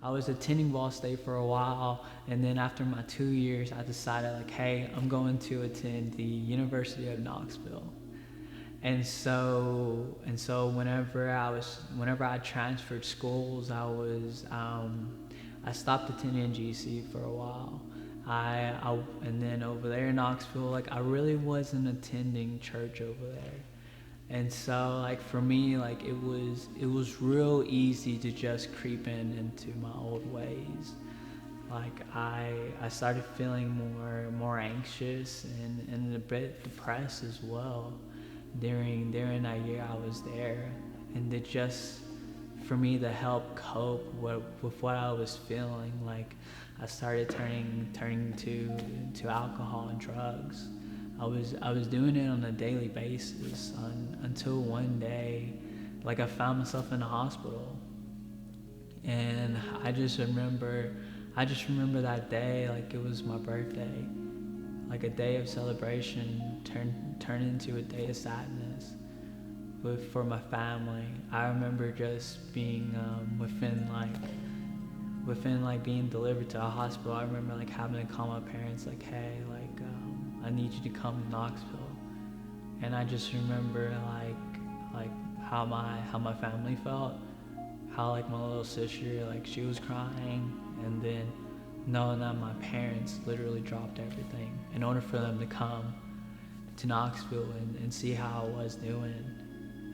I was attending Ball State for a while, and then after my 2 years, I decided like, hey, I'm going to attend the University of Knoxville. And so whenever I transferred schools, I stopped attending GC for a while. And then over there in Knoxville, like I really wasn't attending church over there. And so like for me, like it was real easy to just creep into my old ways. Like I started feeling more anxious and a bit depressed as well during that year I was there. And it just for me to help cope with what I was feeling, like I started turning to alcohol and drugs. I was doing it on a daily basis until one day, like I found myself in a hospital, and I just remember that day like it was my birthday, like a day of celebration turned into a day of sadness for my family. I remember just being within like being delivered to a hospital. I remember like having to call my parents like, hey, like I need you to come to Knoxville. And I just remember like how my family felt, how like my little sister, like she was crying, and then knowing that my parents literally dropped everything in order for them to come to Knoxville and see how I was doing.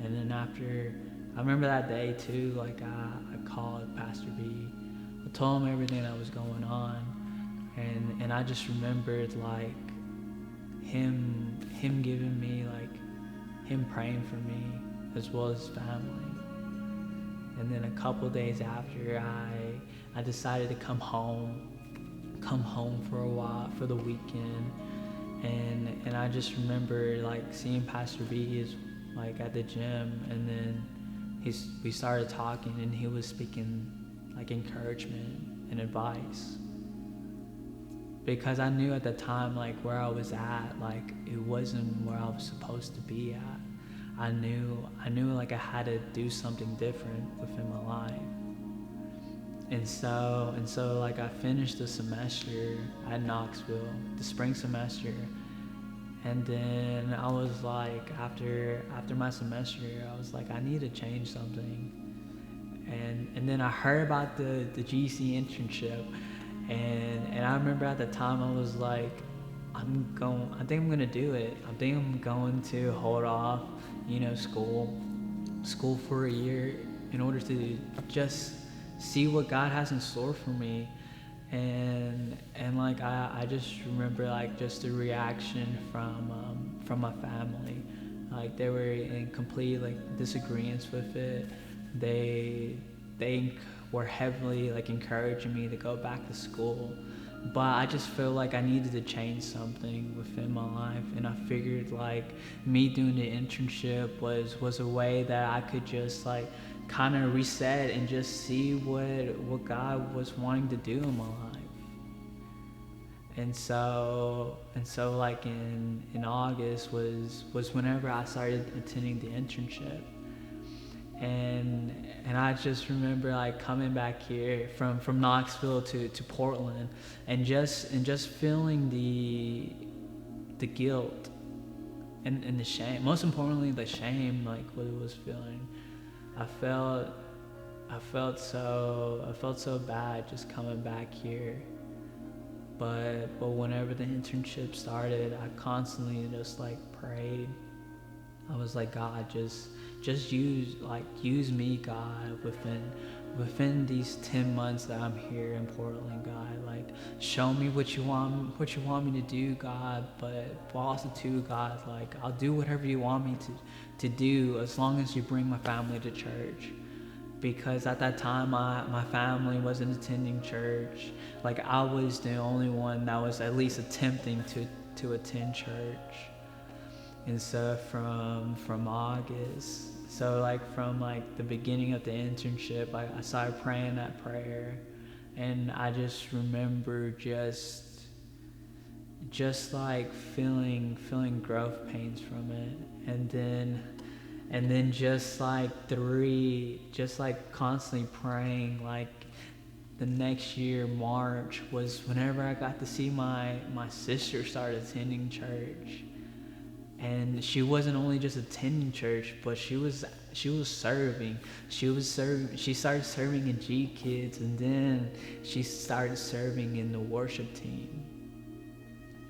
And then after, I remember that day too, like I called Pastor B. I told him everything that was going on, and I just remembered like him giving me like him praying for me as well as family. And then a couple days after, I decided to come home for a while for the weekend, and I just remember like seeing Pastor B is like at the gym, and then we started talking, and he was speaking like encouragement and advice, because I knew at the time like where I was at, like it wasn't where I was supposed to be at. I knew like I had to do something different within my life. And so like I finished the semester at Knoxville, the spring semester, and then I was like after my semester, I was like I need to change something. And then I heard about the GC internship, and I remember at the time I was like, I think I'm gonna do it. I think I'm going to hold off, school for a year in order to just see what God has in store for me. And like I just remember like just the reaction from my family, like they were in complete like disagreements with it. They were heavily like encouraging me to go back to school, but I just feel like I needed to change something within my life, and I figured like me doing the internship was a way that I could just like kind of reset and just see what God was wanting to do in my life. And so like in August was whenever I started attending the internship. And I just remember like coming back here from Knoxville to Portland, and just feeling the guilt and the shame. Most importantly, the shame, like what it was feeling. I felt so bad just coming back here. But whenever the internship started, I constantly just like prayed. I was like, God, just use me, God, within these 10 months that I'm here in Portland, God. Like, show me what you want me to do, God. But also too, God, like I'll do whatever you want me to do, as long as you bring my family to church. Because at that time my family wasn't attending church. Like I was the only one that was at least attempting to attend church. And so from August, so like from like the beginning of the internship, I started praying that prayer, and I just remember just like feeling growth pains from it, and then just like constantly praying like the next year, March, was whenever I got to see my sister start attending church. And she wasn't only just attending church, but she was serving. She started serving in G Kids, and then she started serving in the worship team.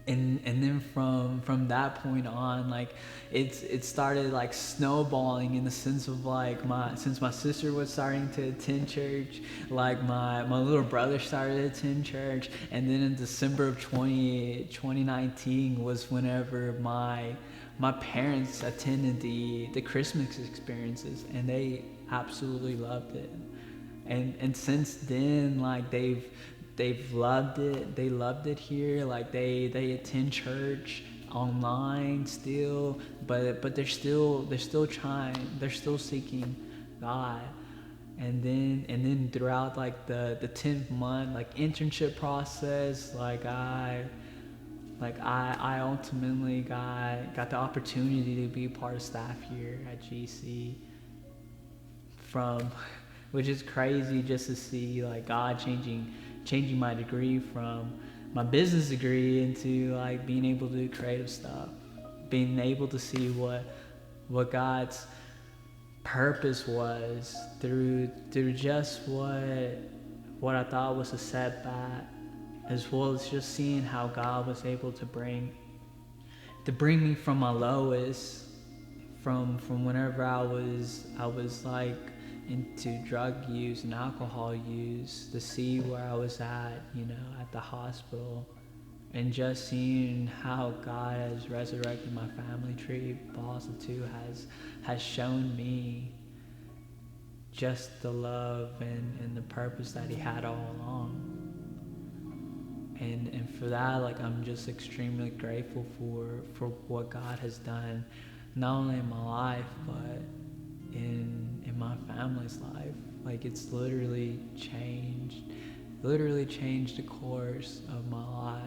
And then from that point on, like it started like snowballing, in the sense of like since my sister was starting to attend church, like my little brother started to attend church. And then in December of 2019 was whenever my parents attended the Christmas experiences, and they absolutely loved it. And since then, like they've loved it. They loved it here. Like they attend church online still, but they're still trying. They're still seeking God. And then throughout like the 10th month like internship process, I ultimately got the opportunity to be part of staff here at GC, which is crazy just to see like God changing my degree from my business degree into like being able to do creative stuff, being able to see what God's purpose was through just what I thought was a setback, as well as just seeing how God was able to bring me from my lowest, from whenever I was like into drug use and alcohol use, to see where I was at, at the hospital, and just seeing how God has resurrected my family tree, but also too has shown me just the love and the purpose that He had all along. And for that, like I'm just extremely grateful for what God has done, not only in my life, but in my family's life. Like it's literally changed the course of my life.